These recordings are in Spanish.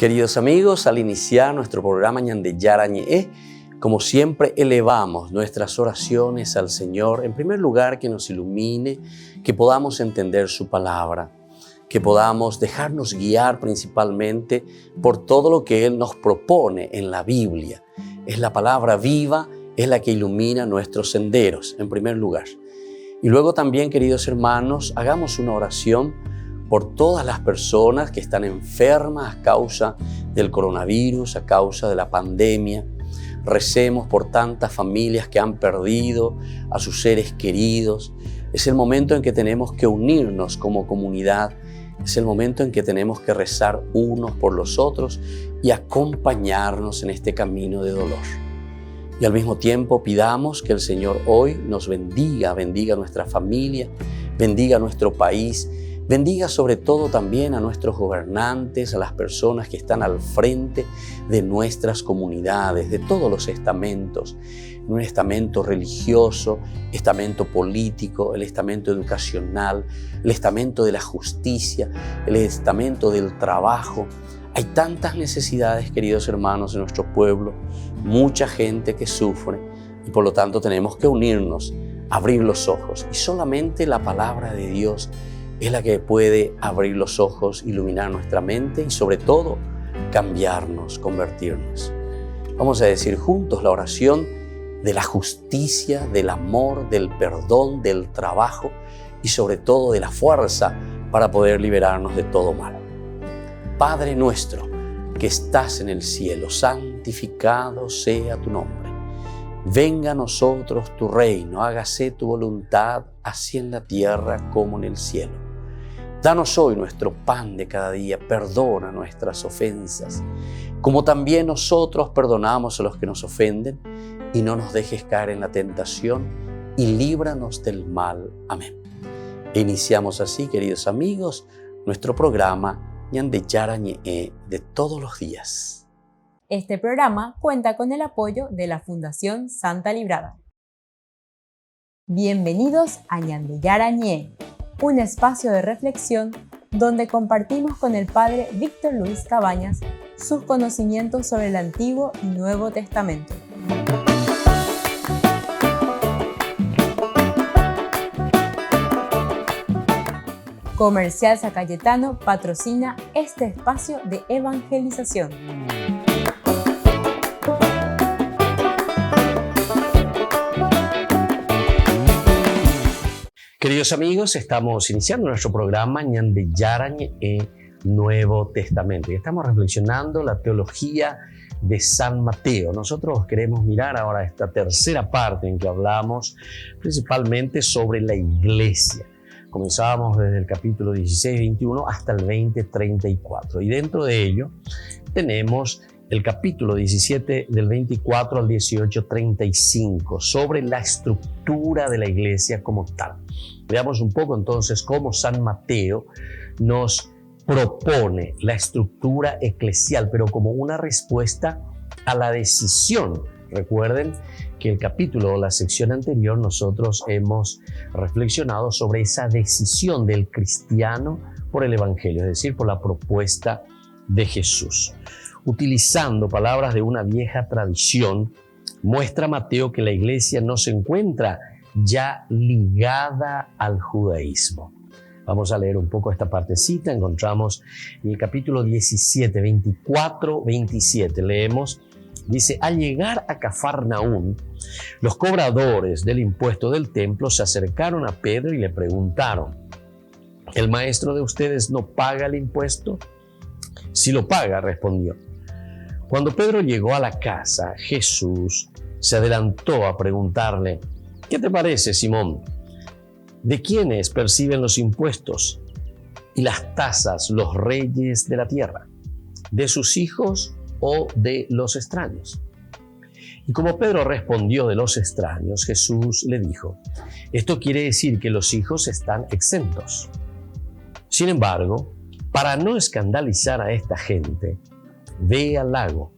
Queridos amigos, al iniciar nuestro programa Ñande Yarañe, como siempre elevamos nuestras oraciones al Señor, en primer lugar que nos ilumine, que podamos entender su palabra, que podamos dejarnos guiar principalmente por todo lo que Él nos propone en la Biblia. Es la palabra viva, es la que ilumina nuestros senderos, en primer lugar. Y luego también, queridos hermanos, hagamos una oración por todas las personas que están enfermas a causa del coronavirus, a causa de la pandemia. Recemos por tantas familias que han perdido a sus seres queridos. Es el momento en que tenemos que unirnos como comunidad. Es el momento en que tenemos que rezar unos por los otros y acompañarnos en este camino de dolor. Y al mismo tiempo pidamos que el Señor hoy nos bendiga nuestra familia, bendiga nuestro país, bendiga sobre todo también a nuestros gobernantes, a las personas que están al frente de nuestras comunidades, de todos los estamentos, un estamento religioso, estamento político, el estamento educacional, el estamento de la justicia, el estamento del trabajo. Hay tantas necesidades, queridos hermanos, en nuestro pueblo, mucha gente que sufre y por lo tanto tenemos que unirnos, abrir los ojos y solamente la palabra de Dios es la que puede abrir los ojos, iluminar nuestra mente y sobre todo cambiarnos, convertirnos. Vamos a decir juntos la oración de la justicia, del amor, del perdón, del trabajo y sobre todo de la fuerza para poder liberarnos de todo mal. Padre nuestro que estás en el cielo, santificado sea tu nombre. Venga a nosotros tu reino, hágase tu voluntad, así en la tierra como en el cielo. Danos hoy nuestro pan de cada día, perdona nuestras ofensas, como también nosotros perdonamos a los que nos ofenden, y no nos dejes caer en la tentación, y líbranos del mal. Amén. E iniciamos así, queridos amigos, nuestro programa Ñande Yarañe de todos los días. Este programa cuenta con el apoyo de la Fundación Santa Librada. Bienvenidos a Ñande Yarañe, un espacio de reflexión donde compartimos con el Padre Víctor Luis Cabañas sus conocimientos sobre el Antiguo y Nuevo Testamento. Comercial San Cayetano patrocina este espacio de evangelización. Queridos amigos, estamos iniciando nuestro programa Ñande Yarañe Nuevo Testamento y estamos reflexionando la teología de San Mateo. Nosotros queremos mirar ahora esta tercera parte en que hablamos principalmente sobre la iglesia. Comenzábamos desde el capítulo 16-21 hasta el 20-34 y dentro de ello tenemos el capítulo 17 del 24 al 18-35 sobre la estructura de la iglesia como tal. Veamos un poco entonces cómo San Mateo nos propone la estructura eclesial, pero como una respuesta a la decisión. Recuerden que el capítulo o la sección anterior nosotros hemos reflexionado sobre esa decisión del cristiano por el evangelio, es decir, por la propuesta de Jesús. Utilizando palabras de una vieja tradición, muestra Mateo que la iglesia no se encuentra ya ligada al judaísmo. Vamos a leer un poco esta partecita. Encontramos en el capítulo 17, 24, 27. Leemos, dice: al llegar a Cafarnaún, los cobradores del impuesto del templo se acercaron a Pedro y le preguntaron: ¿el maestro de ustedes no paga el impuesto? Sí lo paga, respondió. Cuando Pedro llegó a la casa, Jesús se adelantó a preguntarle: ¿qué te parece, Simón? ¿De quiénes perciben los impuestos y las tasas los reyes de la tierra? ¿De sus hijos o de los extraños? Y como Pedro respondió de los extraños, Jesús le dijo: esto quiere decir que los hijos están exentos. Sin embargo, para no escandalizar a esta gente, ve al lago,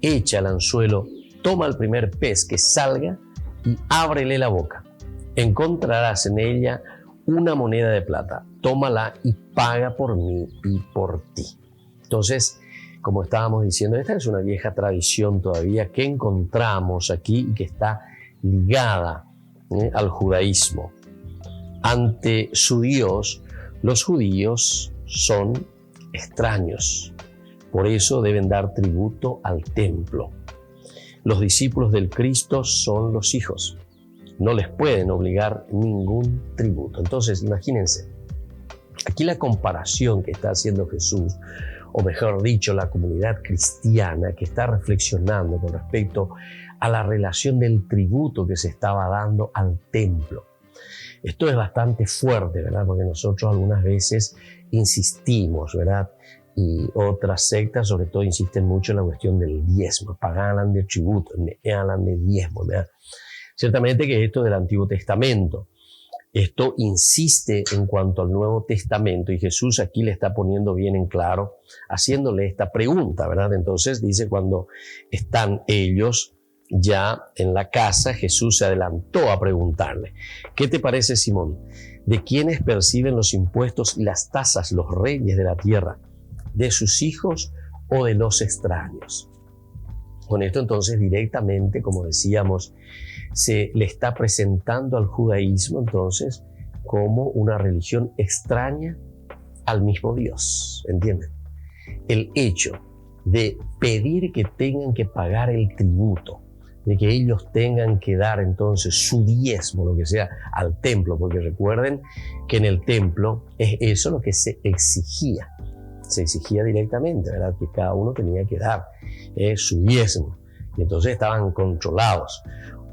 echa el anzuelo, toma el primer pez que salga y ábrele la boca. Encontrarás en ella una moneda de plata. Tómala y paga por mí y por ti. Entonces, como estábamos diciendo, esta es una vieja tradición todavía que encontramos aquí y que está ligada al judaísmo. Ante su Dios, los judíos son extraños. Por eso deben dar tributo al templo. Los discípulos del Cristo son los hijos. No les pueden obligar ningún tributo. Entonces, imagínense, aquí la comparación que está haciendo Jesús, o mejor dicho, la comunidad cristiana que está reflexionando con respecto a la relación del tributo que se estaba dando al templo. Esto es bastante fuerte, ¿verdad? Porque nosotros algunas veces insistimos, ¿verdad? Y otras sectas, sobre todo, insisten mucho en la cuestión del diezmo. Pagan de tributo, hablan de diezmo, ¿verdad? Ciertamente que esto es del Antiguo Testamento. Esto insiste en cuanto al Nuevo Testamento y Jesús aquí le está poniendo bien en claro, haciéndole esta pregunta, ¿verdad? Entonces dice, cuando están ellos ya en la casa, Jesús se adelantó a preguntarle, ¿qué te parece, Simón? ¿De quiénes perciben los impuestos y las tasas los reyes de la tierra? ¿De sus hijos o de los extraños? Con esto entonces directamente, como decíamos, se le está presentando al judaísmo entonces como una religión extraña al mismo Dios, ¿entienden? El hecho de pedir que tengan que pagar el tributo, de que ellos tengan que dar entonces su diezmo, lo que sea, al templo, porque recuerden que en el templo es eso lo que se exigía directamente, ¿verdad? Que cada uno tenía que dar su diezmo, y entonces estaban controlados.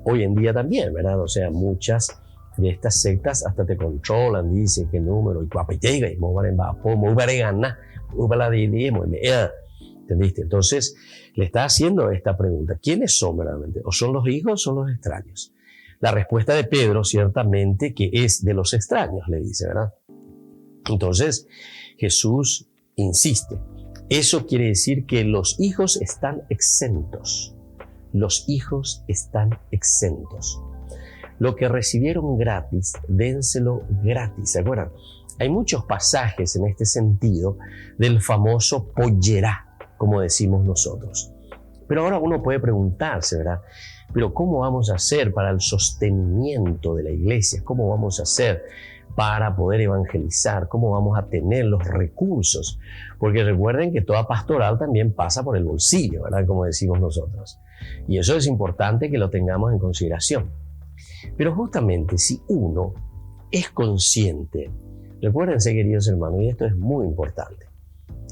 Hoy en día también, ¿verdad? O sea, muchas de estas sectas hasta te controlan, dicen qué número, y ¿entendiste? Entonces, le está haciendo esta pregunta. ¿Quiénes son verdaderamente? ¿O son los hijos o son los extraños? La respuesta de Pedro, ciertamente, que es de los extraños, le dice, ¿verdad? Entonces, Jesús insiste. Eso quiere decir que los hijos están exentos. Los hijos están exentos. Lo que recibieron gratis, dénselo gratis. ¿Se acuerdan? Hay muchos pasajes en este sentido del famoso pollerá, como decimos nosotros. Pero ahora uno puede preguntarse, ¿verdad? Pero ¿cómo vamos a hacer para el sostenimiento de la iglesia? ¿Cómo vamos a hacer para poder evangelizar? ¿Cómo vamos a tener los recursos? Porque recuerden que toda pastoral también pasa por el bolsillo, ¿verdad? Como decimos nosotros. Y eso es importante que lo tengamos en consideración. Pero justamente si uno es consciente, recuérdense, queridos hermanos, y esto es muy importante,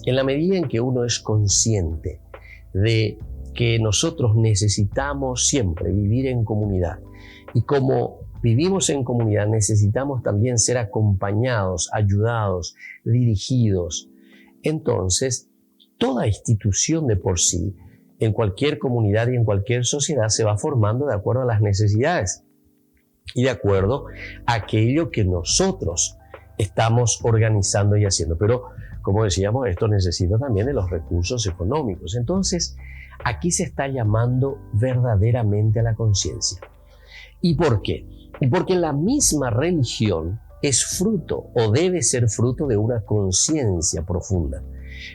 en la medida en que uno es consciente de que nosotros necesitamos siempre vivir en comunidad, y como vivimos en comunidad necesitamos también ser acompañados, ayudados, dirigidos, entonces toda institución de por sí, en cualquier comunidad y en cualquier sociedad, se va formando de acuerdo a las necesidades y de acuerdo a aquello que nosotros estamos organizando y haciendo. Pero, como decíamos, esto necesita también de los recursos económicos. Entonces, aquí se está llamando verdaderamente a la conciencia. ¿Y por qué? Y porque la misma religión es fruto o debe ser fruto de una conciencia profunda.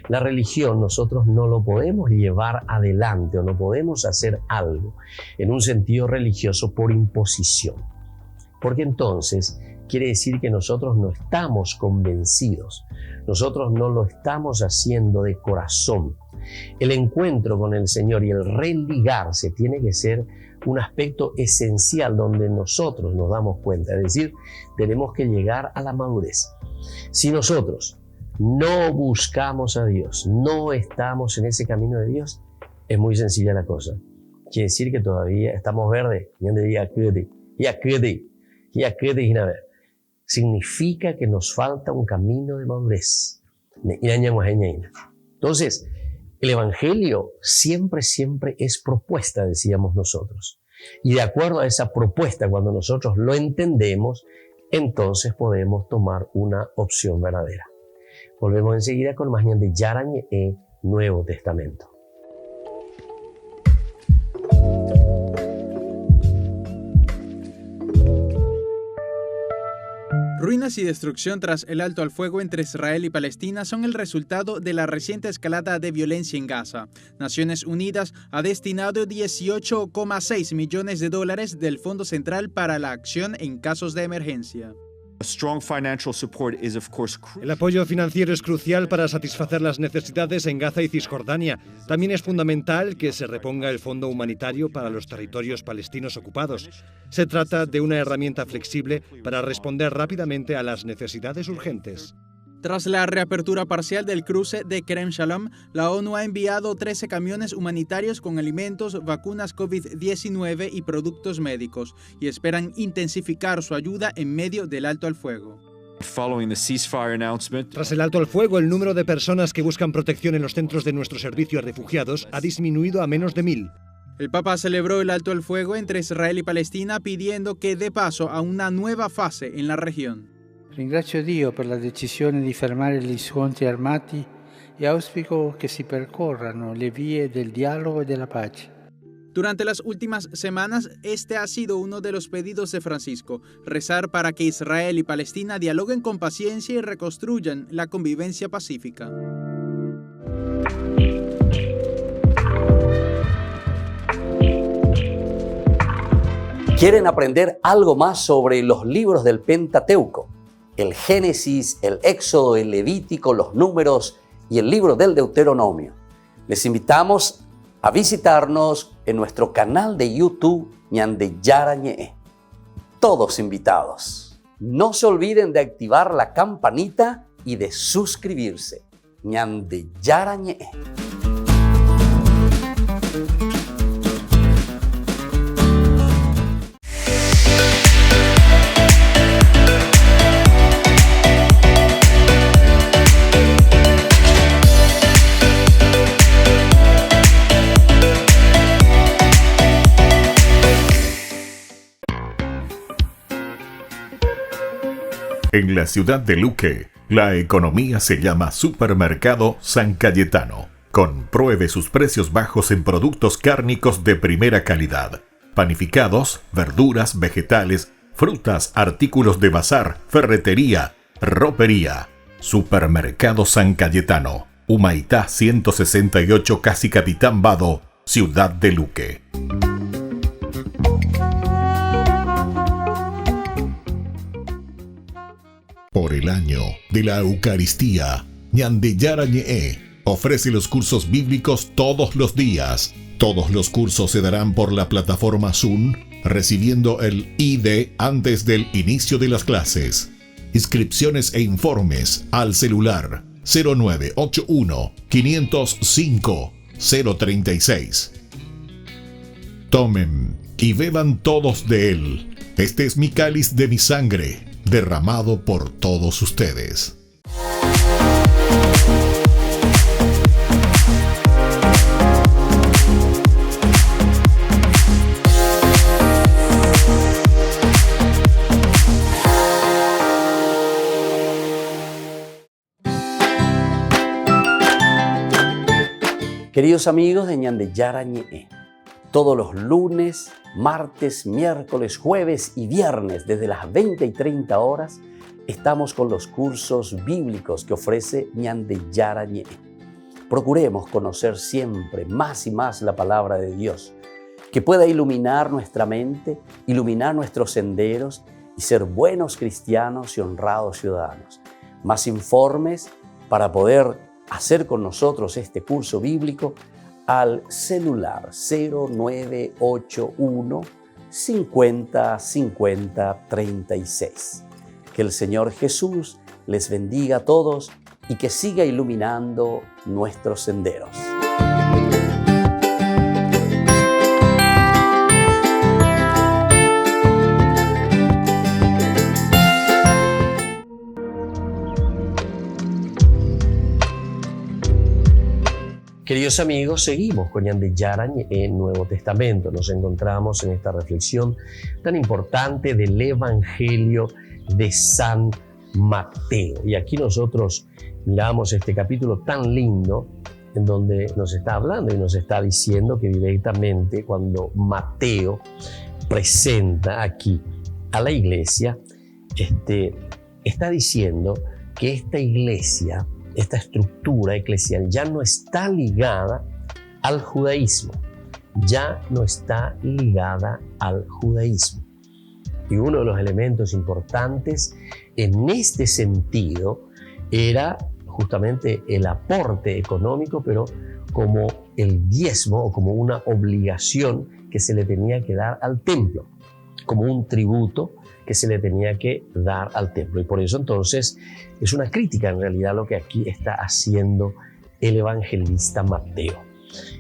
La religión nosotros no lo podemos llevar adelante o no podemos hacer algo en un sentido religioso por imposición. Porque entonces quiere decir que nosotros no estamos convencidos, nosotros no lo estamos haciendo de corazón. El encuentro con el Señor y el religarse tiene que ser un aspecto esencial donde nosotros nos damos cuenta, es decir, tenemos que llegar a la madurez. Si nosotros no buscamos a Dios, no estamos en ese camino de Dios, es muy sencilla la cosa. Quiere decir que todavía estamos verdes. Significa que nos falta un camino de madurez. Entonces, el Evangelio siempre es propuesta, decíamos nosotros. Y de acuerdo a esa propuesta, cuando nosotros lo entendemos, entonces podemos tomar una opción verdadera. Volvemos enseguida con más de Yarañe Nuevo Testamento. Ruinas y destrucción tras el alto al fuego entre Israel y Palestina son el resultado de la reciente escalada de violencia en Gaza. Naciones Unidas ha destinado $18,6 millones del Fondo Central para la acción en casos de emergencia. El apoyo financiero es crucial para satisfacer las necesidades en Gaza y Cisjordania. También es fundamental que se reponga el fondo humanitario para los territorios palestinos ocupados. Se trata de una herramienta flexible para responder rápidamente a las necesidades urgentes. Tras la reapertura parcial del cruce de Kerem Shalom, la ONU ha enviado 13 camiones humanitarios con alimentos, vacunas COVID-19 y productos médicos, y esperan intensificar su ayuda en medio del alto al fuego. Tras el alto al fuego, el número de personas que buscan protección en los centros de nuestro servicio a refugiados ha disminuido a menos de 1.000. El Papa celebró el alto al fuego entre Israel y Palestina pidiendo que dé paso a una nuova fase en la región. Ringrazio Dio per la decisione di fermare gli scontri armati e auspico che si percorrano le vie del dialogo e della pace. Durante las últimas semanas, este ha sido uno de los pedidos de Francisco, rezar para que Israel y Palestina dialoguen con paciencia y reconstruyan la convivencia pacífica. ¿Quieren aprender algo más sobre los libros del Pentateuco? El Génesis, el Éxodo, el Levítico, los Números y el libro del Deuteronomio. Les invitamos a visitarnos en nuestro canal de YouTube Ñande Yarañe. Todos invitados. No se olviden de activar la campanita y de suscribirse. Ñande Yarañe. En la ciudad de Luque, la economía se llama Supermercado San Cayetano. Compruebe sus precios bajos en productos cárnicos de primera calidad. Panificados, verduras, vegetales, frutas, artículos de bazar, ferretería, ropería. Supermercado San Cayetano, Humaitá 168, Casi Capitán Vado, ciudad de Luque. Por el año de la Eucaristía, Ñande Yarañe ofrece los cursos bíblicos todos los días. Todos los cursos se darán por la plataforma Zoom, recibiendo el ID antes del inicio de las clases. Inscripciones e informes al celular 0981 505 036. Tomen y beban todos de él. Este es mi cáliz de mi sangre, derramado por todos ustedes. Queridos amigos de Ñande Yarañe, todos los lunes, martes, miércoles, jueves y viernes desde las 20 y 30 horas estamos con los cursos bíblicos que ofrece Ñande Yarañe. Procuremos conocer siempre más y más la palabra de Dios, que pueda iluminar nuestra mente, iluminar nuestros senderos y ser buenos cristianos y honrados ciudadanos. Más informes para poder hacer con nosotros este curso bíblico al celular 0981 50 50 36. Que el Señor Jesús les bendiga a todos y que siga iluminando nuestros senderos. Queridos amigos, seguimos con Ñande Yarañe en Nuevo Testamento. Nos encontramos en esta reflexión tan importante del Evangelio de San Mateo. Y aquí nosotros miramos este capítulo tan lindo en donde nos está hablando y nos está diciendo que directamente cuando Mateo presenta aquí a la iglesia está diciendo que esta iglesia, esta estructura eclesial ya no está ligada al judaísmo, ya no está ligada al judaísmo. Y uno de los elementos importantes en este sentido era justamente el aporte económico, pero como el diezmo o como una obligación que se le tenía que dar al templo, como un tributo que se le tenía que dar al templo. Y por eso entonces es una crítica en realidad lo que aquí está haciendo el evangelista Mateo.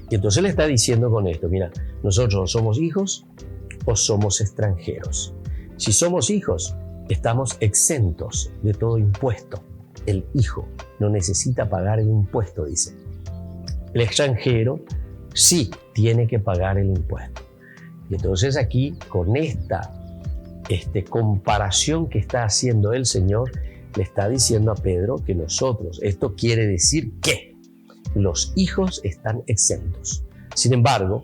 Y entonces le está diciendo con esto, mira, nosotros somos hijos o somos extranjeros. Si somos hijos, estamos exentos de todo impuesto. El hijo no necesita pagar el impuesto, dice. El extranjero sí tiene que pagar el impuesto. Y entonces aquí, con esta comparación que está haciendo el Señor, le está diciendo a Pedro que nosotros, esto quiere decir que los hijos están exentos. Sin embargo,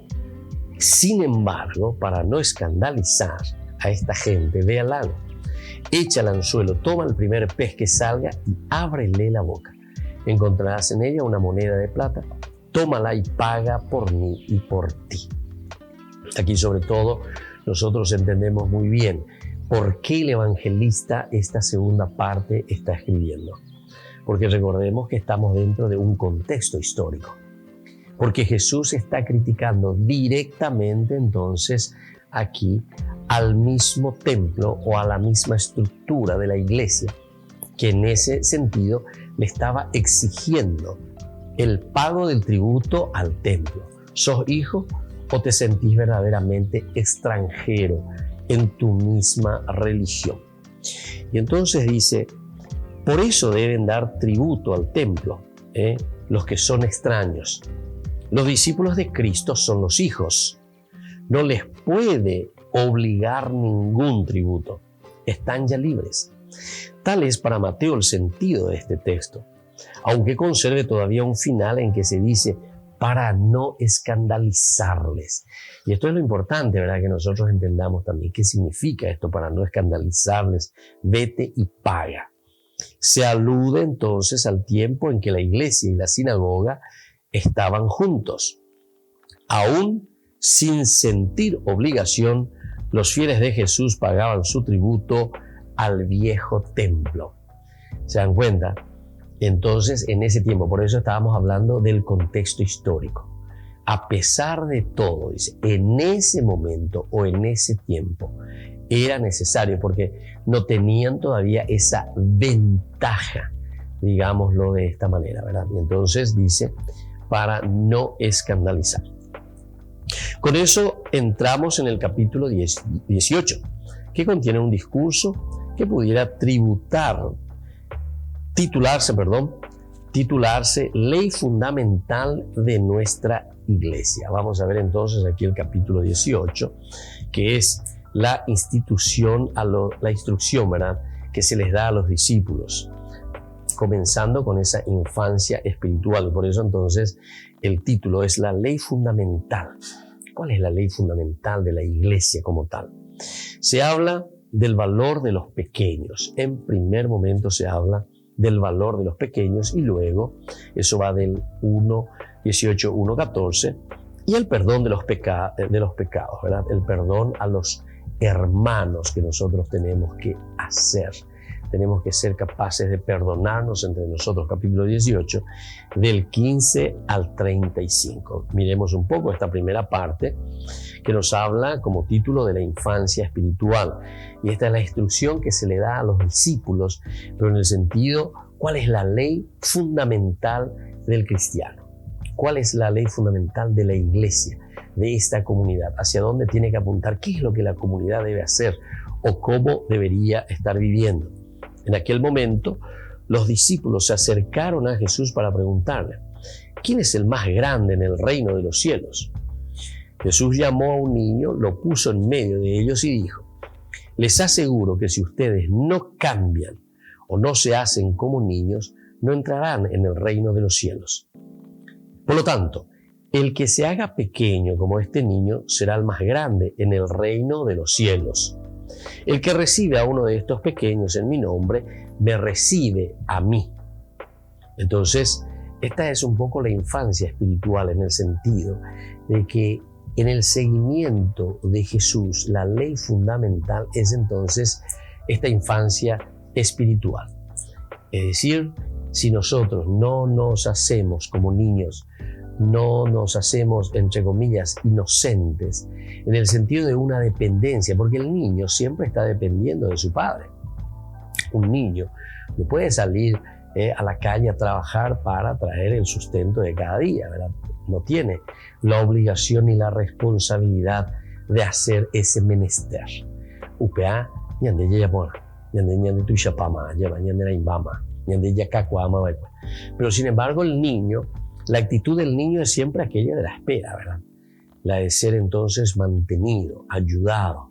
para no escandalizar a esta gente, ve al lago, echa el anzuelo, toma el primer pez que salga y ábrele la boca. Encontrarás en ella una moneda de plata, tómala y paga por mí y por ti. Aquí sobre todo nosotros entendemos muy bien por qué el evangelista esta segunda parte está escribiendo. Porque recordemos que estamos dentro de un contexto histórico. Porque Jesús está criticando directamente entonces aquí al mismo templo o a la misma estructura de la iglesia, que en ese sentido le estaba exigiendo el pago del tributo al templo. ¿Sos hijo o te sentís verdaderamente extranjero en tu misma religión? Y entonces dice, por eso deben dar tributo al templo, los que son extraños. Los discípulos de Cristo son los hijos. No les puede obligar ningún tributo. Están ya libres. Tal es para Mateo el sentido de este texto, aunque conserve todavía un final en que se dice para no escandalizarles. Y esto es lo importante, ¿verdad? Que nosotros entendamos también qué significa esto, para no escandalizarles. Vete y paga. Se alude entonces al tiempo en que la iglesia y la sinagoga estaban juntos. Aún sin sentir obligación, los fieles de Jesús pagaban su tributo al viejo templo. ¿Se dan cuenta? Entonces, en ese tiempo, por eso estábamos hablando del contexto histórico. A pesar de todo, dice, en ese momento o en ese tiempo era necesario, porque no tenían todavía esa ventaja, digámoslo de esta manera, ¿verdad? Y entonces dice, para no escandalizar. Con eso entramos en el capítulo 18, que contiene un discurso que pudiera titularse Ley Fundamental de nuestra Iglesia. Vamos a ver entonces aquí el capítulo 18, que es la instrucción, ¿verdad?, que se les da a los discípulos, comenzando con esa infancia espiritual. Por eso entonces el título es la ley fundamental. ¿Cuál es la ley fundamental de la iglesia como tal? Se habla del valor de los pequeños. En primer momento se habla del valor de los pequeños y luego eso va del 1:18, 1:14 y el perdón de los pecados, ¿verdad? El perdón a los hermanos que nosotros tenemos que hacer. Tenemos que ser capaces de perdonarnos entre nosotros. Capítulo 18, del 15 al 35. Miremos un poco esta primera parte que nos habla como título de la infancia espiritual. Y esta es la instrucción que se le da a los discípulos, pero en el sentido, ¿cuál es la ley fundamental del cristiano? ¿Cuál es la ley fundamental de la iglesia, de esta comunidad? ¿Hacia dónde tiene que apuntar? ¿Qué es lo que la comunidad debe hacer o cómo debería estar viviendo? En aquel momento, los discípulos se acercaron a Jesús para preguntarle, ¿quién es el más grande en el reino de los cielos? Jesús llamó a un niño, lo puso en medio de ellos y dijo, les aseguro que si ustedes no cambian o no se hacen como niños, no entrarán en el reino de los cielos. Por lo tanto, el que se haga pequeño como este niño será el más grande en el reino de los cielos. El que recibe a uno de estos pequeños en mi nombre, me recibe a mí. Entonces, esta es un poco la infancia espiritual en el sentido de que en el seguimiento de Jesús, la ley fundamental es entonces esta infancia espiritual. Es decir, si nosotros no nos hacemos como niños, no nos hacemos, entre comillas, inocentes, en el sentido de una dependencia, porque el niño siempre está dependiendo de su padre. Un niño no puede salir a la calle a trabajar para traer el sustento de cada día, ¿verdad? No tiene la obligación ni la responsabilidad de hacer ese menester. Upea, ñande ya pona, ñande tu chapama, ñande la imbama, ñande ya cacuama. Pero sin embargo, el niño, la actitud del niño es siempre aquella de la espera, ¿verdad? La de ser entonces mantenido, ayudado,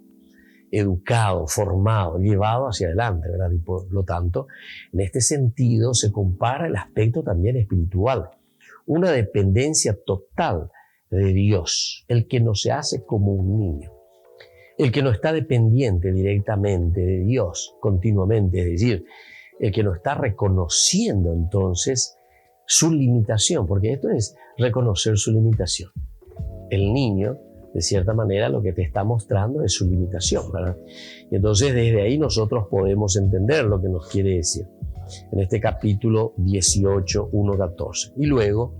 educado, formado, llevado hacia adelante, ¿verdad? Y por lo tanto, en este sentido se compara el aspecto también espiritual. Una dependencia total de Dios, el que no se hace como un niño, el que no está dependiente directamente de Dios continuamente, es decir, el que no está reconociendo entonces su limitación, porque esto es reconocer su limitación. El niño, de cierta manera, lo que te está mostrando es su limitación, ¿verdad? Y entonces desde ahí nosotros podemos entender lo que nos quiere decir en este capítulo 18, 1-14. Y luego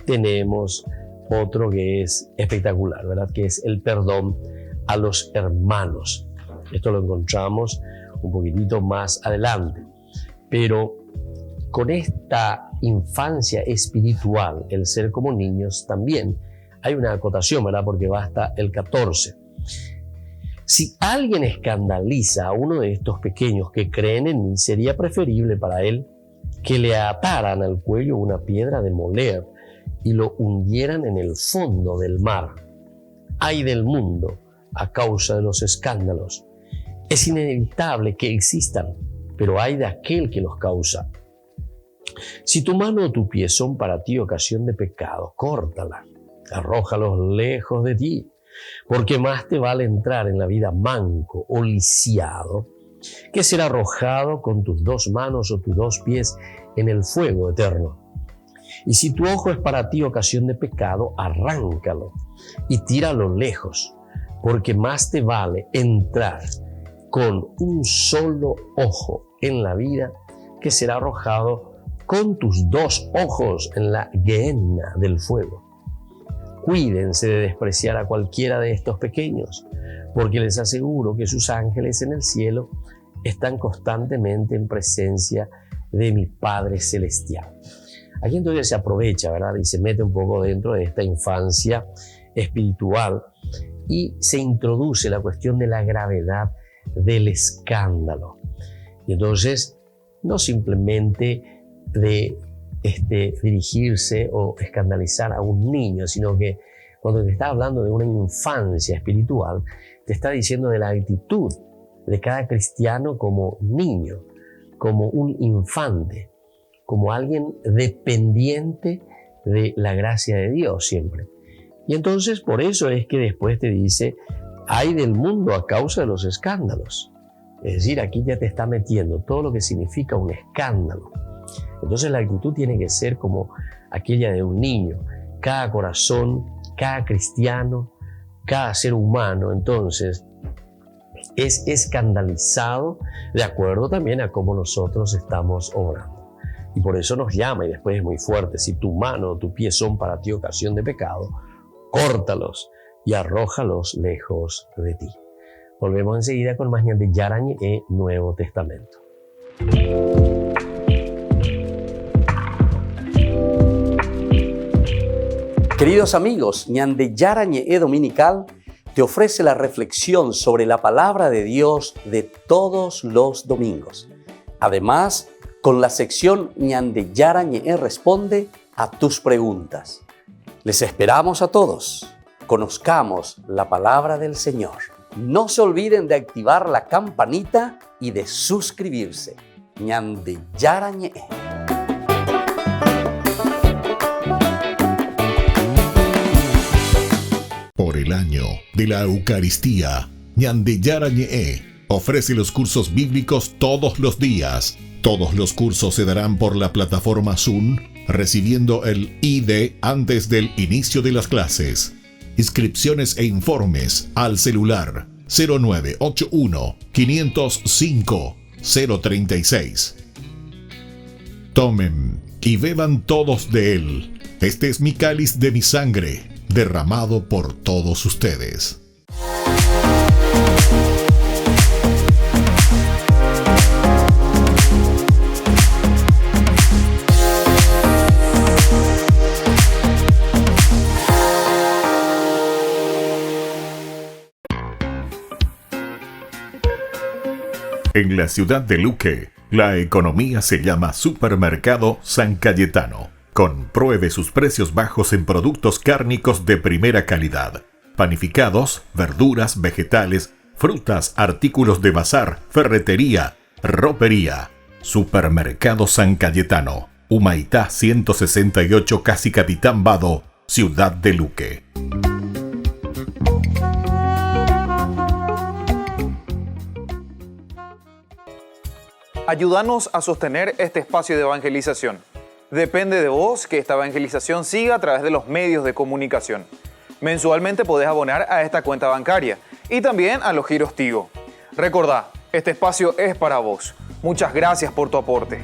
tenemos otro que es espectacular, ¿verdad? Que es el perdón a los hermanos. Esto lo encontramos un poquitito más adelante. Pero con esta infancia espiritual, el ser como niños, también hay una acotación, ¿verdad? Porque va hasta el 14. Si alguien escandaliza a uno de estos pequeños que creen en mí, sería preferible para él que le ataran al cuello una piedra de moler y lo hundieran en el fondo del mar. Ay del mundo a causa de los escándalos. Es inevitable que existan, pero ay de aquel que los causa. Si tu mano o tu pie son para ti ocasión de pecado, córtala, arrójalos lejos de ti, porque más te vale entrar en la vida manco o lisiado que ser arrojado con tus dos manos o tus dos pies en el fuego eterno. Y si tu ojo es para ti ocasión de pecado, arráncalo y tíralo lejos, porque más te vale entrar con un solo ojo en la vida que ser arrojado con tus dos ojos en la gehenna del fuego. Cuídense de despreciar a cualquiera de estos pequeños, porque les aseguro que sus ángeles en el cielo están constantemente en presencia de mi Padre Celestial. Aquí entonces se aprovecha, ¿verdad? Y se mete un poco dentro de esta infancia espiritual y se introduce la cuestión de la gravedad del escándalo. Y entonces, no simplemente de dirigirse o escandalizar a un niño, sino que cuando te está hablando de una infancia espiritual, te está diciendo de la actitud de cada cristiano como niño, como un infante, como alguien dependiente de la gracia de Dios siempre. Y entonces por eso es que después te dice, ay del mundo a causa de los escándalos. Es decir, aquí ya te está metiendo todo lo que significa un escándalo. Entonces la actitud tiene que ser como aquella de un niño. Cada corazón, cada cristiano, cada ser humano, entonces, es escandalizado de acuerdo también a cómo nosotros estamos obrando. Y por eso nos llama, y después es muy fuerte, si tu mano o tu pie son para ti ocasión de pecado, córtalos y arrójalos lejos de ti. Volvemos enseguida con más de Yarañe e Nuevo Testamento. Queridos amigos, Ñande Yarañe e Dominical te ofrece la reflexión sobre la palabra de Dios de todos los domingos. Además, con la sección Ñande Yarañe e Responde a tus preguntas. Les esperamos a todos. Conozcamos la palabra del Señor. No se olviden de activar la campanita y de suscribirse. Ñande Yarañe e. Por el año de la Eucaristía, Ñande Yarañe e, Ofrece los cursos bíblicos todos los días. Todos los cursos se darán por la plataforma Zoom, recibiendo el ID antes del inicio de las clases. Inscripciones e informes al celular 0981 505 036. Tomen y beban todos de él. Este es mi cáliz de mi sangre, derramado por todos ustedes. En la ciudad de Luque, la economía se llama Supermercado San Cayetano. Compruebe sus precios bajos en productos cárnicos de primera calidad. Panificados, verduras, vegetales, frutas, artículos de bazar, ferretería, ropería. Supermercado San Cayetano. Humaitá 168, Casi Capitán Vado, ciudad de Luque. Ayúdanos a sostener este espacio de evangelización. Depende de vos que esta evangelización siga a través de los medios de comunicación. Mensualmente podés abonar a esta cuenta bancaria y también a los giros Tigo. Recordá, este espacio es para vos. Muchas gracias por tu aporte.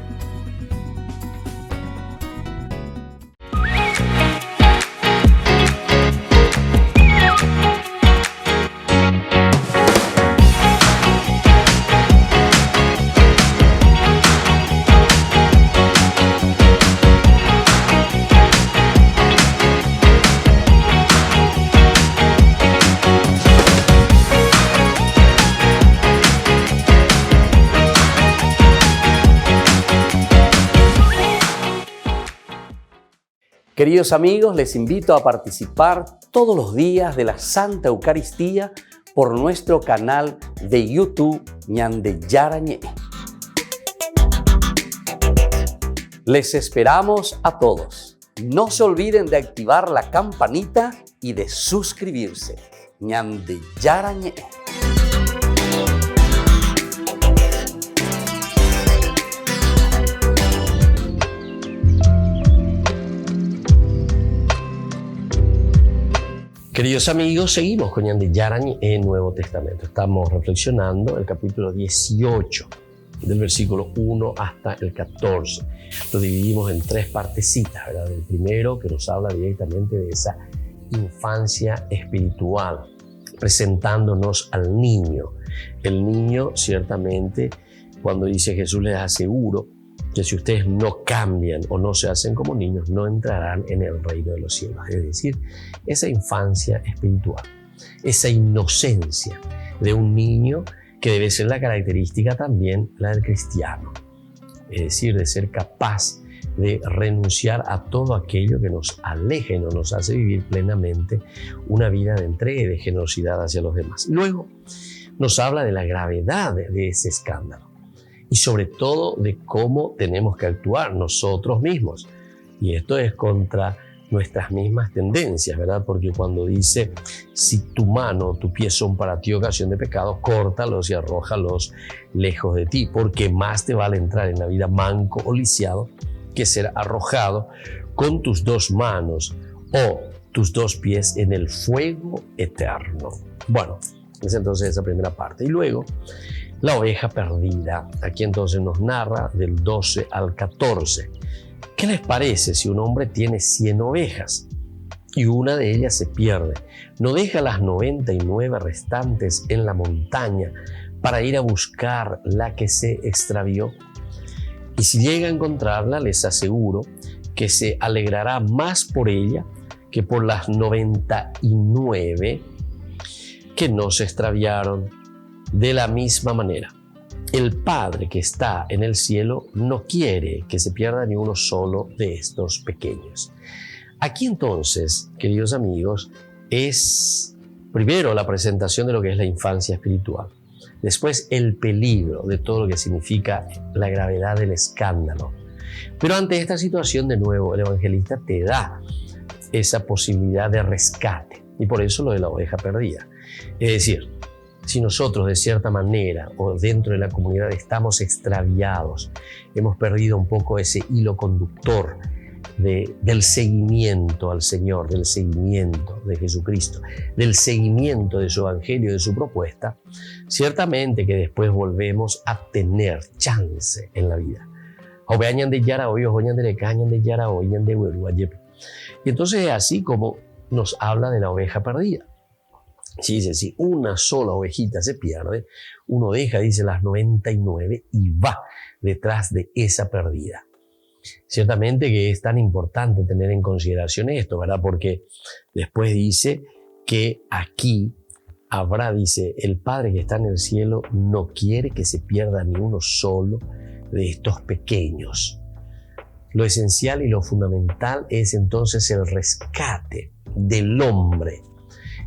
Queridos amigos, les invito a participar todos los días de la Santa Eucaristía por nuestro canal de YouTube Ñande Yarañé. Les esperamos a todos. No se olviden de activar la campanita y de suscribirse. Ñande Yarañé. Queridos amigos, seguimos con Ñande Yarañé en Nuevo Testamento. Estamos reflexionando el capítulo 18, del versículo 1 hasta el 14. Lo dividimos en tres partecitas, ¿verdad? El primero, que nos habla directamente de esa infancia espiritual, presentándonos al niño. El niño, ciertamente, cuando dice Jesús, les aseguro que si ustedes no cambian o no se hacen como niños, no entrarán en el reino de los cielos. Es decir, esa infancia espiritual, esa inocencia de un niño que debe ser la característica también la del cristiano. Es decir, de ser capaz de renunciar a todo aquello que nos aleje y no nos hace vivir plenamente una vida de entrega y de generosidad hacia los demás. Luego nos habla de la gravedad de ese escándalo y sobre todo de cómo tenemos que actuar nosotros mismos. Y esto es contra nuestras mismas tendencias, ¿verdad? Porque cuando dice, si tu mano o tu pie son para ti ocasión de pecado, córtalos y arrójalos lejos de ti, porque más te vale entrar en la vida manco o lisiado que ser arrojado con tus dos manos o tus dos pies en el fuego eterno. Bueno, es entonces esa primera parte. Y luego, la oveja perdida. Aquí entonces nos narra del 12 al 14. ¿Qué les parece si un hombre tiene 100 ovejas y una de ellas se pierde? ¿No deja las 99 restantes en la montaña para ir a buscar la que se extravió? Y si llega a encontrarla, les aseguro que se alegrará más por ella que por las 99 que no se extraviaron. De la misma manera, el Padre que está en el cielo no quiere que se pierda ni uno solo de estos pequeños. Aquí entonces, queridos amigos, es primero la presentación de lo que es la infancia espiritual. Después el peligro de todo lo que significa la gravedad del escándalo. Pero ante esta situación, de nuevo, el evangelista te da esa posibilidad de rescate. Y por eso lo de la oveja perdida. Es decir, si nosotros de cierta manera o dentro de la comunidad estamos extraviados, hemos perdido un poco ese hilo conductor del seguimiento al Señor, del seguimiento de Jesucristo, del seguimiento de su evangelio, de su propuesta, ciertamente que después volvemos a tener chance en la vida. Y entonces es así como nos habla de la oveja perdida. Si dice, si una sola ovejita se pierde, uno deja, dice, las 99 y va detrás de esa perdida. Ciertamente que es tan importante tener en consideración esto, ¿verdad? Porque después dice que aquí habrá, dice, el Padre que está en el cielo no quiere que se pierda ni uno solo de estos pequeños. Lo esencial y lo fundamental es entonces el rescate del hombre.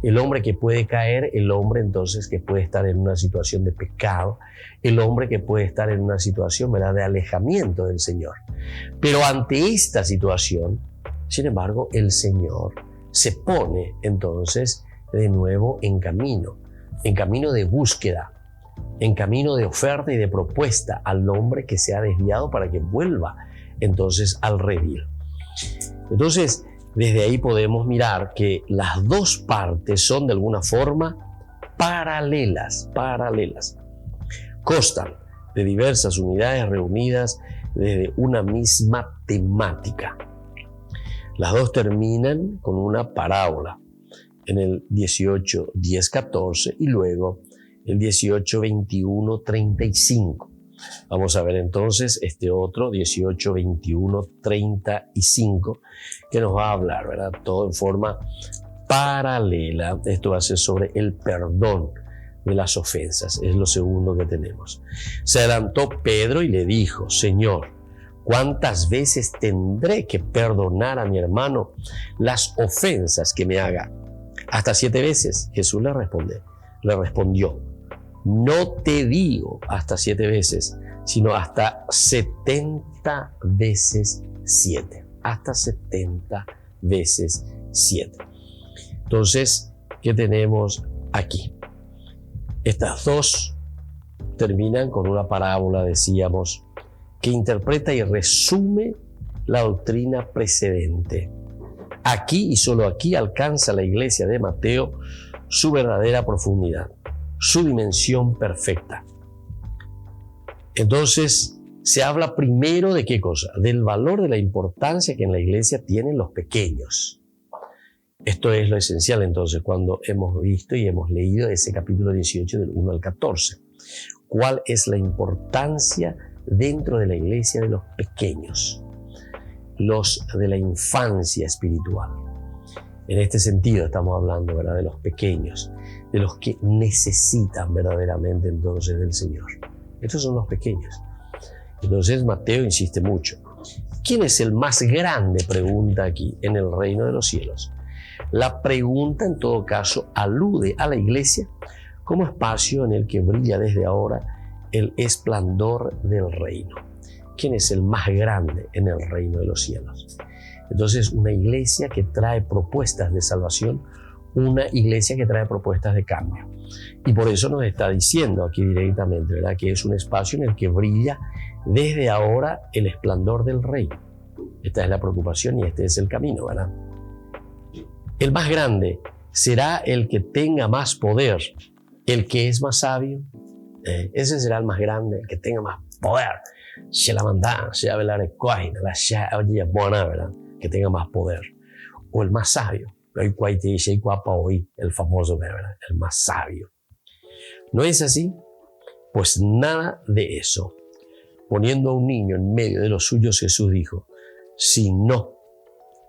El hombre que puede caer, el hombre entonces que puede estar en una situación de pecado, el hombre que puede estar en una situación, ¿verdad?, de alejamiento del Señor. Pero ante esta situación, sin embargo, el Señor se pone entonces de nuevo en camino de búsqueda, en camino de oferta y de propuesta al hombre que se ha desviado para que vuelva entonces al redil. Entonces, desde ahí podemos mirar que las dos partes son de alguna forma paralelas. Constan de diversas unidades reunidas desde una misma temática. Las dos terminan con una parábola en el 18, 10, 14 y luego el 18, 21, 35. Vamos a ver entonces este otro 18, 21, 35 que nos va a hablar, ¿verdad? Todo en forma paralela. Esto va a ser sobre el perdón de las ofensas. Es lo segundo que tenemos. Se adelantó Pedro y le dijo, Señor, ¿cuántas veces tendré que perdonar a mi hermano las ofensas que me haga? ¿Hasta 7 veces? Jesús le respondió, no te digo hasta 7 veces, sino hasta 70 veces 7. Hasta 70 veces 7. Entonces, ¿qué tenemos aquí? Estas dos terminan con una parábola, decíamos, que interpreta y resume la doctrina precedente. Aquí y solo aquí alcanza la iglesia de Mateo su verdadera profundidad, su dimensión perfecta. Entonces, se habla primero de qué cosa? Del valor, de la importancia que en la iglesia tienen los pequeños. Esto es lo esencial entonces cuando hemos visto y hemos leído ese capítulo 18 del 1 al 14. ¿Cuál es la importancia dentro de la iglesia de los pequeños? Los de la infancia espiritual. En este sentido estamos hablando, ¿verdad?, de los pequeños, de los que necesitan verdaderamente entonces del Señor. Estos son los pequeños. Entonces Mateo insiste mucho. ¿Quién es el más grande? Pregunta aquí, en el reino de los cielos. La pregunta en todo caso alude a la iglesia como espacio en el que brilla desde ahora el esplendor del reino. ¿Quién es el más grande en el reino de los cielos? Entonces, una iglesia que trae propuestas de salvación, una iglesia que trae propuestas de cambio. Y por eso nos está diciendo aquí directamente, ¿verdad?, que es un espacio en el que brilla desde ahora el esplendor del reino. Esta es la preocupación y este es el camino, ¿verdad? El más grande será el que tenga más poder, el que es más sabio. Ese será el más grande, el que tenga más poder. Se la manda, se habla de coina, la ya oye buena, ¿verdad?, que tenga más poder. O el más sabio. El famoso, ¿verdad?, el más sabio. ¿No es así? Pues nada de eso. Poniendo a un niño en medio de los suyos, Jesús dijo, si no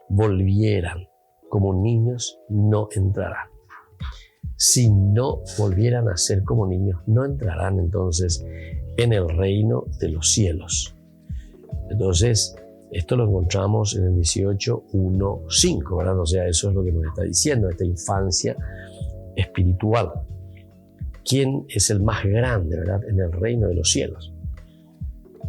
volvieran como niños, no entrarán. Si no volvieran a ser como niños, no entrarán entonces en el reino de los cielos. Entonces, esto lo encontramos en el 18, 1, 5, ¿verdad? O sea, eso es lo que nos está diciendo, esta infancia espiritual. ¿Quién es el más grande, verdad, en el reino de los cielos?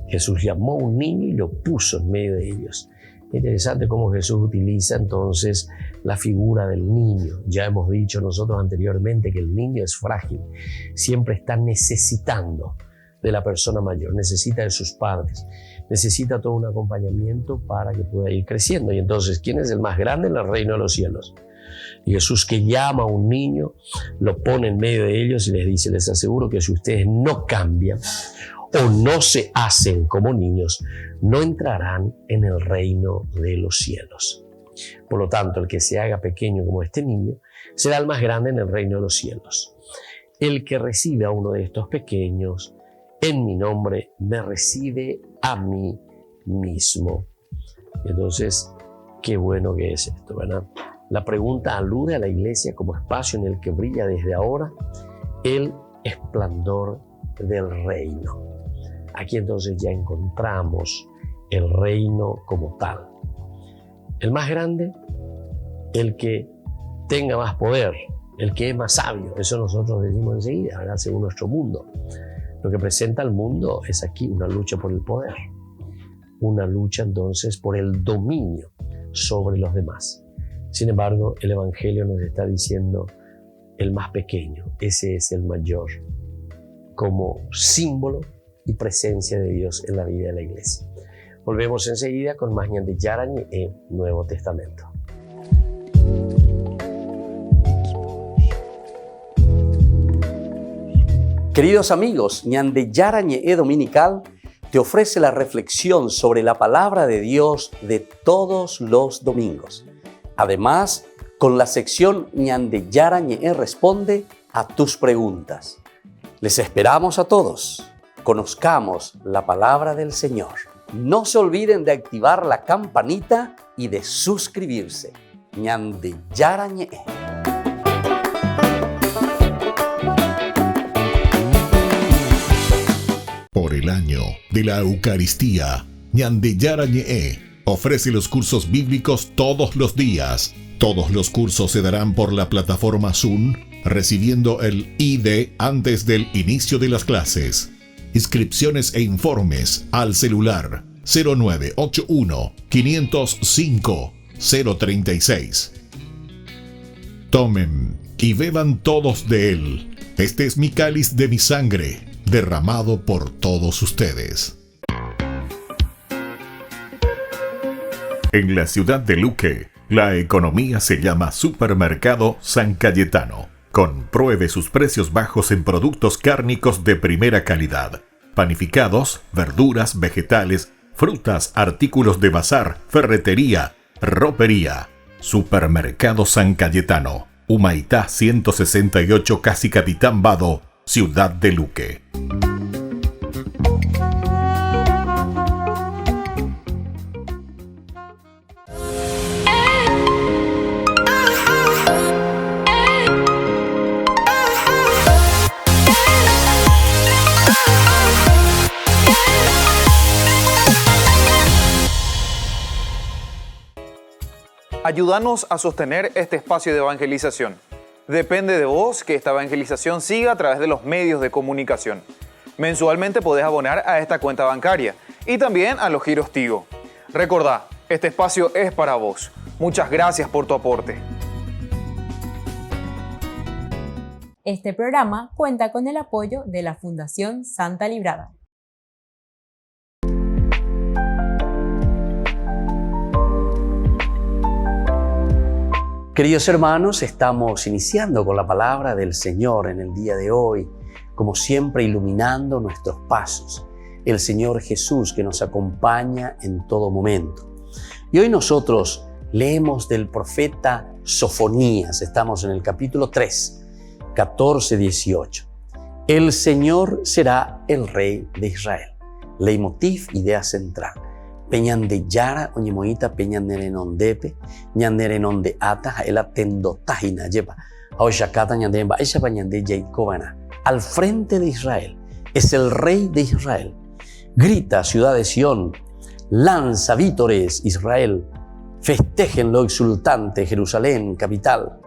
Jesús llamó a un niño y lo puso en medio de ellos. Interesante cómo Jesús utiliza entonces la figura del niño. Ya hemos dicho nosotros anteriormente que el niño es frágil, siempre está necesitando de la persona mayor, necesita de sus padres, necesita todo un acompañamiento para que pueda ir creciendo. Y entonces, ¿quién es el más grande en el reino de los cielos? Y Jesús, que llama a un niño, lo pone en medio de ellos y les dice: les aseguro que si ustedes no cambian o no se hacen como niños, no entrarán en el reino de los cielos. Por lo tanto, el que se haga pequeño como este niño será el más grande en el reino de los cielos. El que recibe a uno de estos pequeños en mi nombre, me recibe a mí mismo. Entonces, qué bueno que es esto, ¿verdad? La pregunta alude a la iglesia como espacio en el que brilla desde ahora el esplendor del reino. Aquí entonces ya encontramos el reino como tal. El más grande, el que tenga más poder, el que es más sabio. Eso nosotros decimos enseguida, ¿verdad? Según nuestro mundo. Lo que presenta el mundo es aquí una lucha por el poder, una lucha entonces por el dominio sobre los demás. Sin embargo, el Evangelio nos está diciendo el más pequeño, ese es el mayor, como símbolo y presencia de Dios en la vida de la iglesia. Volvemos enseguida con más Ñande Yarañe en Nuevo Testamento. Queridos amigos, Ñande Yarañe Dominical te ofrece la reflexión sobre la palabra de Dios de todos los domingos. Además, con la sección Ñande Yarañe responde a tus preguntas. Les esperamos a todos. Conozcamos la palabra del Señor. No se olviden de activar la campanita y de suscribirse. Ñande Yarañe. Por el año de la Eucaristía, Ñande Yarañe ofrece los cursos bíblicos todos los días. Todos los cursos se darán por la plataforma Zoom, recibiendo el ID antes del inicio de las clases. Inscripciones e informes al celular 0981 505 036. Tomen y beban todos de él. Este es mi cáliz de mi sangre, derramado por todos ustedes. En la ciudad de Luque, la economía se llama Supermercado San Cayetano. Compruebe sus precios bajos en productos cárnicos de primera calidad. Panificados, verduras, vegetales, frutas, artículos de bazar, ferretería, ropería. Supermercado San Cayetano. Humaitá 168, Casi Capitán Vado, Ciudad de Luque. Ayúdanos a sostener este espacio de evangelización. Depende de vos que esta evangelización siga a través de los medios de comunicación. Mensualmente podés abonar a esta cuenta bancaria y también a los giros Tigo. Recordá, este espacio es para vos. Muchas gracias por tu aporte. Este programa cuenta con el apoyo de la Fundación Santa Librada. Queridos hermanos, estamos iniciando con la palabra del Señor en el día de hoy, como siempre iluminando nuestros pasos. El Señor Jesús que nos acompaña en todo momento. Y hoy nosotros leemos del profeta Sofonías, estamos en el capítulo 3, 14-18. El Señor será el Rey de Israel. Leitmotiv, idea central. Peñande yara oñemoita peñanderenondepe ñanderenonde ata jaela tendotajina lleva aoshakata ñandemba esa pañande yaikobana. Al frente de Israel es el Rey de Israel. Grita, ciudad de Sión, lanza vítores, Israel, festejen lo exultante, Jerusalén, capital.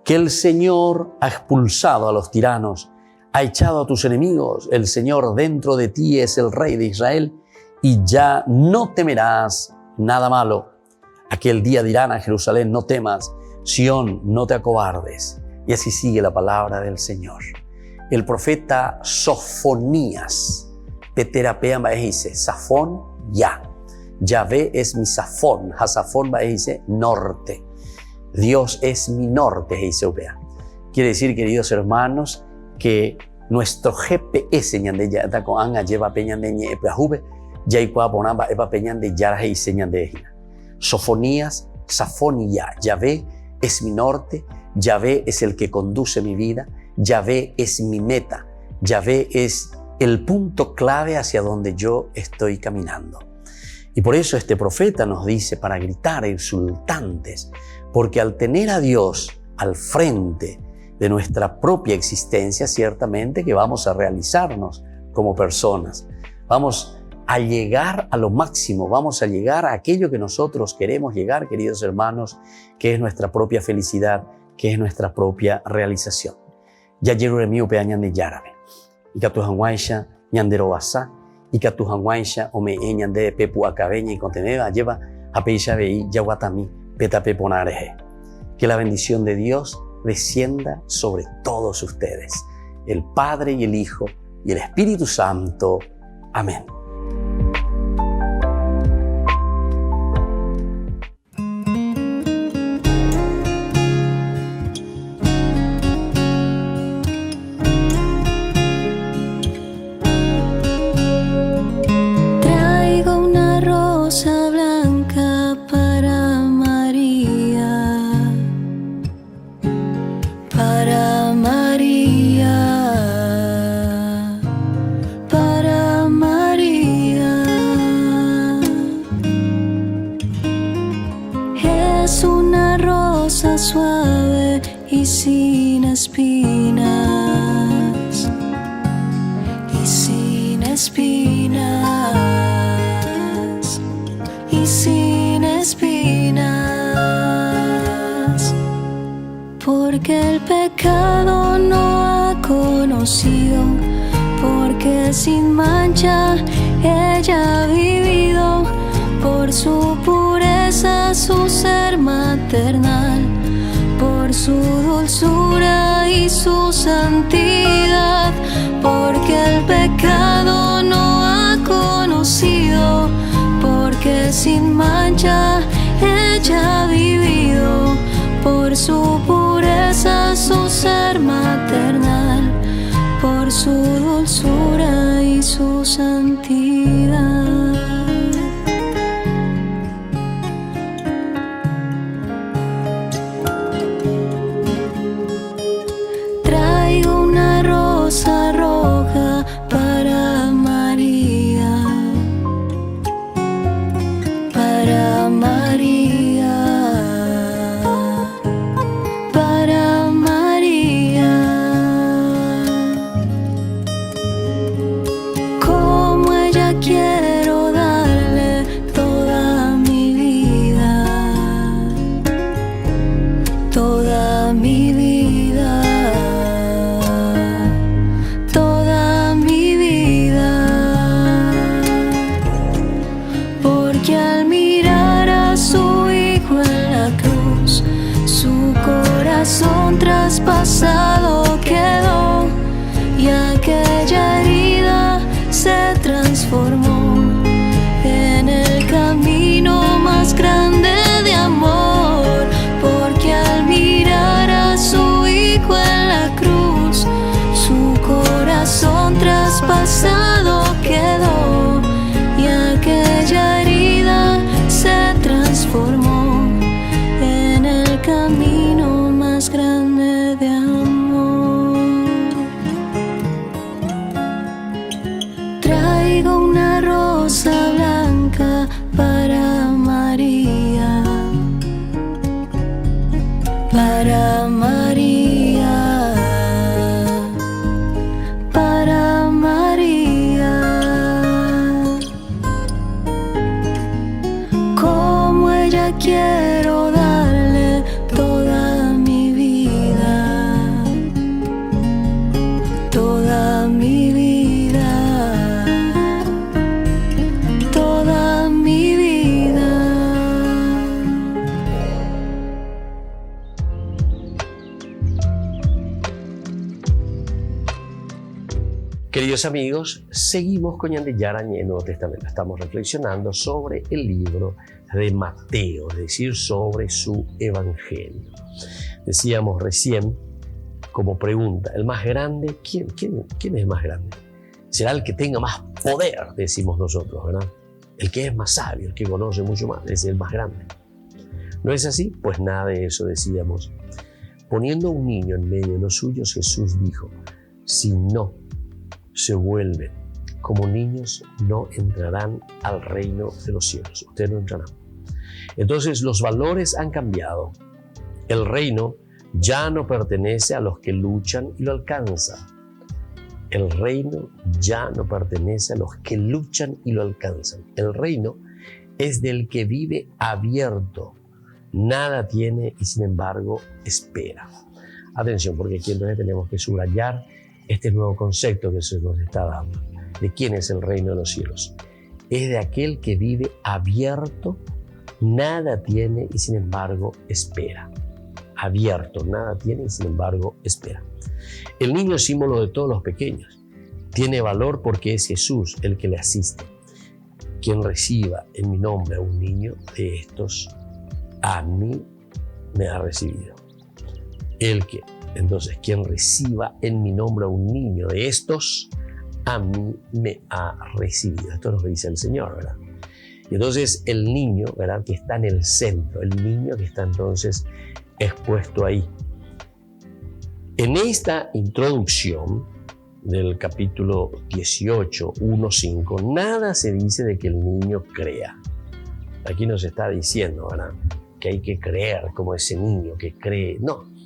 Que el Señor ha expulsado a los tiranos, ha echado a tus enemigos. El Señor dentro de ti es el Rey de Israel. Y ya no temerás nada malo. Aquel día dirán a Jerusalén, no temas, Sión, no te acobardes. Y así sigue la palabra del Señor. El profeta Sofonías, Peterapea dice, Safón, ya. Yahvé es mi Safón, Hasafón dice, norte. Dios es mi norte, dice Upea. Quiere decir, queridos hermanos, que nuestro GPS ñande ya está con anga lleva peña de ñe epajube, ya ikuá ponamba epa peña de yara y señan de ejina. Sofonías, Safonía, Yahvé es mi norte, Yahvé es el que conduce mi vida, Yahvé es mi meta, Yahvé es el punto clave hacia donde yo estoy caminando. Y por eso este profeta nos dice para gritar exultantes, porque al tener a Dios al frente de nuestra propia existencia, ciertamente que vamos a realizarnos como personas. Vamos a llegar a lo máximo, vamos a llegar a aquello que nosotros queremos llegar, queridos hermanos, que es nuestra propia felicidad, que es nuestra propia realización. Ya llegué mío peañan de yárabe. Y que tu hanguaisha ñandero basa, y que tu hanguaisha o me ñande pepu acabeña y conteneda lleva a peisha veí yaguatami peta peponareje. Que la bendición de Dios descienda sobre todos ustedes, el Padre y el Hijo y el Espíritu Santo. Amén. Traigo una rosa blanca para María, para María, para María. Es una rosa suave y sin espinas, y sin espinas, y sin espinas. Porque el pecado no ha conocido, porque sin mancha ella ha vivido, por su pureza, su ser maternal, por su dulzura y su santidad. Porque el pecado no ha conocido, porque sin mancha ella ha vivido, por su pureza, su ser maternal, por su dulzura y su santidad. Traigo una rosa roja para María, para María, para María. Como ella quiero darle toda mi vida, toda mi vida, toda mi vida. Porque al mirar a su hijo en la cruz, su corazón traspasado quedó, y aquella herida se transformó en el camino más grande de amor. Porque al mirar a su hijo en la cruz, su corazón traspasado quedó, y aquella herida se transformó en el camino más grande de amor. Traigo una rosa blanca para María, para María, para María. Como ella quiero darle toda mi vida, toda mi vida, toda mi vida. Queridos amigos, seguimos con Ñande Yarañé en el Nuevo Testamento. Estamos reflexionando sobre el libro de Mateo, es decir, sobre su evangelio. Decíamos recién, como pregunta, el más grande, ¿quién es el más grande? Será el que tenga más poder, decimos nosotros, ¿verdad? El que es más sabio, el que conoce mucho más, es el más grande. ¿No es así? Pues nada de eso decíamos. Poniendo a un niño en medio de los suyos, Jesús dijo, si no se vuelven como niños, no entrarán al reino de los cielos. Ustedes no entrarán. Entonces los valores han cambiado. El reino ya no pertenece a los que luchan y lo alcanzan. El reino ya no pertenece a los que luchan y lo alcanzan. El reino es del que vive abierto. Nada tiene y sin embargo espera. Atención, porque aquí entonces tenemos que subrayar este nuevo concepto que se nos está dando. ¿De quién es el reino de los cielos? Es de aquel que vive abierto, nada tiene y sin embargo espera. Abierto, nada tiene y sin embargo espera. El niño es símbolo de todos los pequeños. Tiene valor porque es Jesús el que le asiste. Quien reciba en mi nombre a un niño de estos, a mí me ha recibido. Entonces, quien reciba en mi nombre a un niño de estos, a mí me ha recibido. Esto nos dice el Señor, ¿verdad? Y entonces el niño, ¿verdad?, que está en el centro, el niño que está entonces expuesto ahí. En esta introducción del capítulo 18, 1:5, nada se dice de que el niño crea. Aquí nos está diciendo, ¿verdad?, que hay que creer como ese niño que cree. No.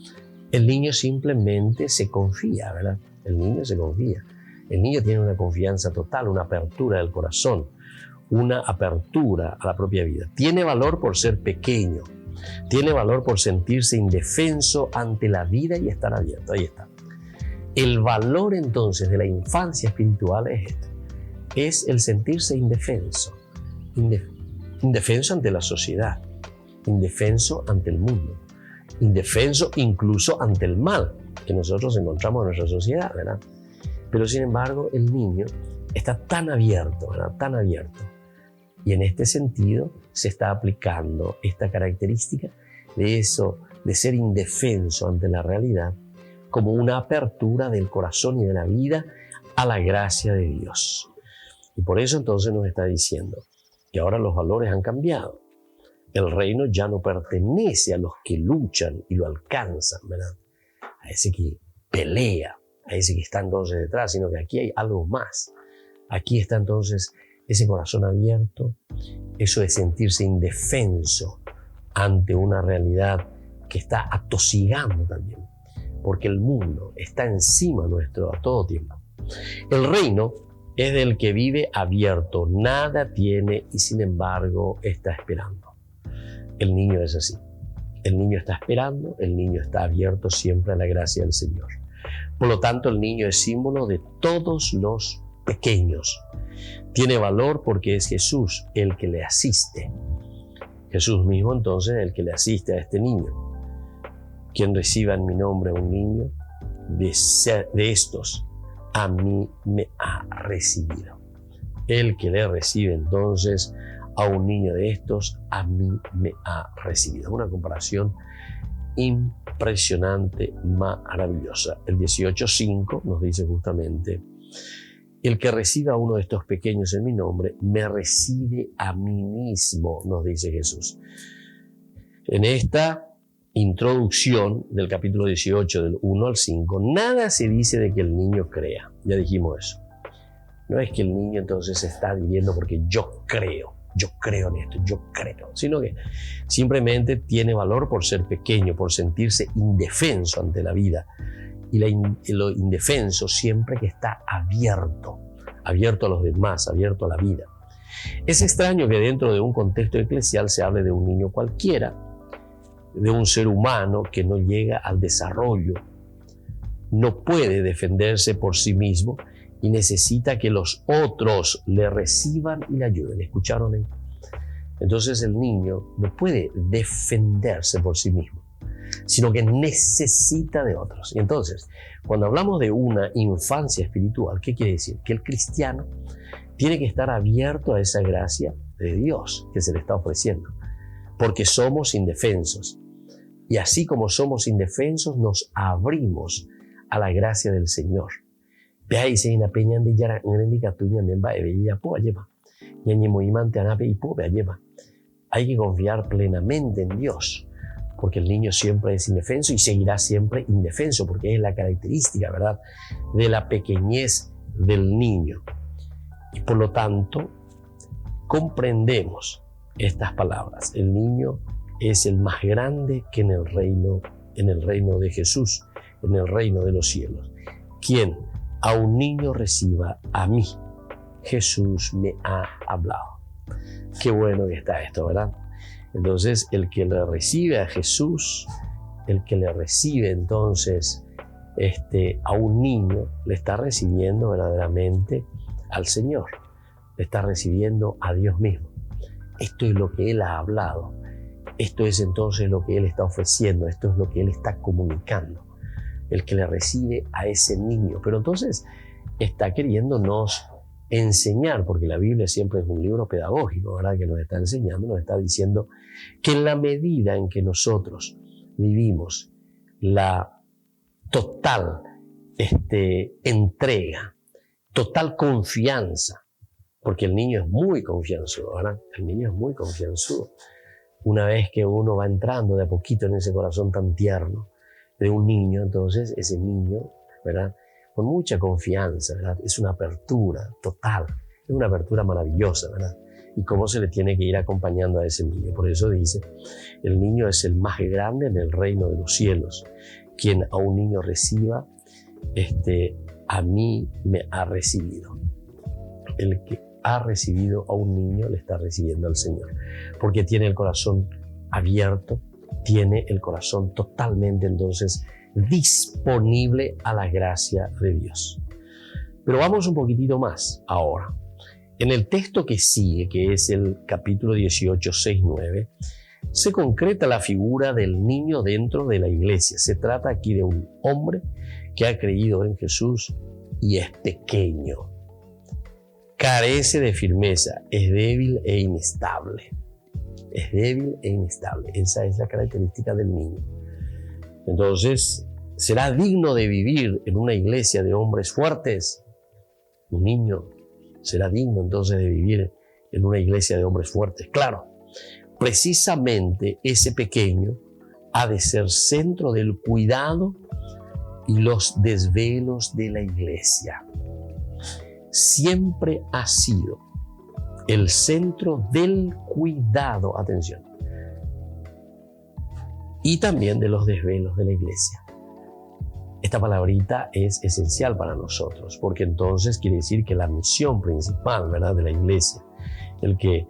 El niño simplemente se confía, ¿verdad? El niño se confía. El niño tiene una confianza total, una apertura del corazón, una apertura a la propia vida. Tiene valor por ser pequeño. Tiene valor por sentirse indefenso ante la vida y estar abierto. Ahí está. El valor entonces de la infancia espiritual es esto. Es el sentirse indefenso. Indefenso ante la sociedad. Indefenso ante el mundo. Indefenso incluso ante el mal que nosotros encontramos en nuestra sociedad, ¿verdad? Pero sin embargo el niño está tan abierto, ¿verdad?, tan abierto. Y en este sentido se está aplicando esta característica de eso, de ser indefenso ante la realidad, como una apertura del corazón y de la vida a la gracia de Dios. Y por eso entonces nos está diciendo que ahora los valores han cambiado. El reino ya no pertenece a los que luchan y lo alcanzan, ¿verdad?, a ese que pelea, a ese que está entonces detrás, sino que aquí hay algo más. Aquí está entonces ese corazón abierto, eso de sentirse indefenso ante una realidad que está atosigando también, porque el mundo está encima nuestro a todo tiempo. El reino es del que vive abierto, nada tiene y sin embargo está esperando. El niño es así. El niño está esperando, el niño está abierto siempre a la gracia del Señor. Por lo tanto, el niño es símbolo de todos los pequeños. Tiene valor porque es Jesús el que le asiste. Jesús mismo entonces el que le asiste a este niño. Quien reciba en mi nombre a un niño de estos, a mí me ha recibido. El que le recibe entonces a un niño de estos, a mí me ha recibido. Una comparación impresionante, maravillosa. El 18:5 nos dice justamente, el que reciba a uno de estos pequeños en mi nombre, me recibe a mí mismo, nos dice Jesús. En esta introducción del capítulo 18, del 1 al 5, nada se dice de que el niño crea. Ya dijimos eso. No es que el niño entonces está viviendo porque yo creo en esto, yo creo, sino que simplemente tiene valor por ser pequeño, por sentirse indefenso ante la vida. Y lo indefenso siempre que está abierto a los demás, abierto a la vida. Es extraño que dentro de un contexto eclesial se hable de un niño cualquiera, de un ser humano que no llega al desarrollo, no puede defenderse por sí mismo y necesita que los otros le reciban y le ayuden. ¿Escucharon ahí? Entonces el niño no puede defenderse por sí mismo. sino que necesita de otros. Y entonces, cuando hablamos de una infancia espiritual, ¿qué quiere decir? Que el cristiano tiene que estar abierto a esa gracia de Dios que se le está ofreciendo, porque somos indefensos. Y así como somos indefensos, nos abrimos a la gracia del Señor. Hay que confiar plenamente en Dios, porque el niño siempre es indefenso y seguirá siempre indefenso, porque es la característica, ¿verdad?, de la pequeñez del niño. Y por lo tanto, comprendemos estas palabras. El niño es el más grande que en el reino de Jesús, en el reino de los cielos. Quien a un niño reciba, a mí Jesús me ha hablado. Qué bueno que está esto, ¿verdad? Entonces, el que le recibe a Jesús, el que le recibe entonces a un niño, le está recibiendo verdaderamente al Señor, le está recibiendo a Dios mismo. Esto es lo que Él ha hablado, esto es entonces lo que Él está ofreciendo, esto es lo que Él está comunicando, el que le recibe a ese niño. Pero entonces está queriéndonos enseñar, porque la Biblia siempre es un libro pedagógico, ¿verdad?, que nos está enseñando, nos está diciendo que en la medida en que nosotros vivimos la total entrega, total confianza, porque el niño es muy confianzudo, ¿verdad? El niño es muy confianzudo. Una vez que uno va entrando de a poquito en ese corazón tan tierno de un niño, entonces ese niño, ¿verdad?, con mucha confianza, ¿verdad?, es una apertura total, es una apertura maravillosa, ¿verdad? Y cómo se le tiene que ir acompañando a ese niño. Por eso dice, el niño es el más grande en el reino de los cielos. Quien a un niño reciba, a mí me ha recibido. El que ha recibido a un niño le está recibiendo al Señor, porque tiene el corazón abierto, tiene el corazón totalmente entonces disponible a la gracia de Dios. Pero vamos un poquitito más ahora. En el texto que sigue, que es el capítulo 18, 6, 9, se concreta la figura del niño dentro de la iglesia. Se trata aquí de un hombre que ha creído en Jesús y es pequeño. Carece de firmeza, es débil e inestable. Es débil e inestable. Esa es la característica del niño. Entonces, ¿será digno de vivir en una iglesia de hombres fuertes? Un niño será digno entonces de vivir en una iglesia de hombres fuertes. Claro, precisamente ese pequeño ha de ser centro del cuidado y los desvelos de la iglesia. Siempre ha sido el centro del cuidado, atención, y también de los desvelos de la iglesia. Esta palabrita es esencial para nosotros, porque entonces quiere decir que la misión principal, ¿verdad?, de la iglesia, el que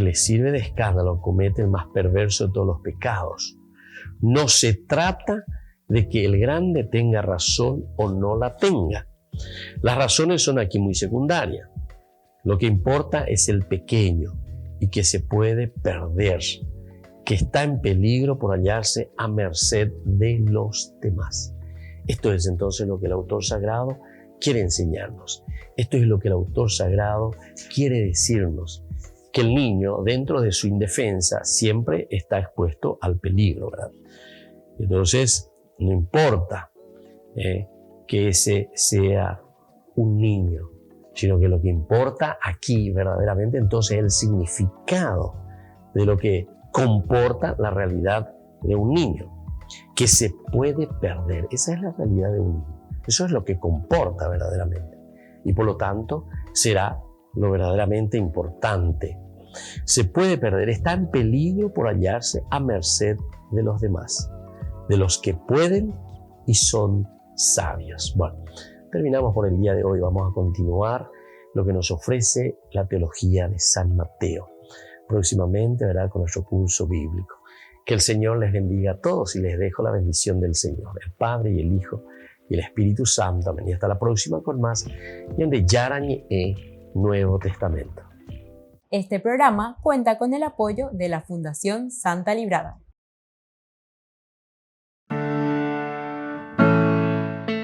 le sirve de escándalo comete el más perverso de todos los pecados. No se trata de que el grande tenga razón o no la tenga. Las razones son aquí muy secundarias. Lo que importa es el pequeño y que se puede perder, que está en peligro por hallarse a merced de los demás. Esto es entonces lo que el autor sagrado quiere enseñarnos. Esto es lo que el autor sagrado quiere decirnos, que el niño dentro de su indefensa siempre está expuesto al peligro, ¿verdad? Entonces, no importa que ese sea un niño, sino que lo que importa aquí verdaderamente entonces es el significado de lo que comporta la realidad de un niño, que se puede perder. Esa es la realidad de un niño. Eso es lo que comporta verdaderamente. Y por lo tanto, será lo verdaderamente importante. Se puede perder, está en peligro por hallarse a merced de los demás, de los que pueden y son sabios. Bueno, terminamos por el día de hoy. Vamos a continuar lo que nos ofrece la teología de San Mateo. Próximamente, ¿verdad?, con nuestro curso bíblico. Que el Señor les bendiga a todos y les dejo la bendición del Señor, el Padre y el Hijo y el Espíritu Santo. Amén. Y hasta la próxima con más de Yarañe Nuevo Testamento. Este programa cuenta con el apoyo de la Fundación Santa Librada.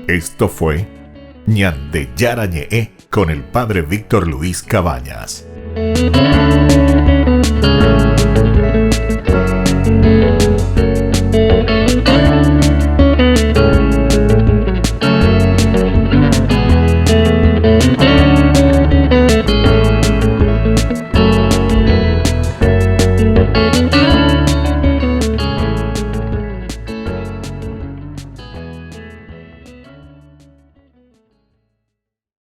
Esto fue Ñande Yarañe con el padre Víctor Luis Cabañas.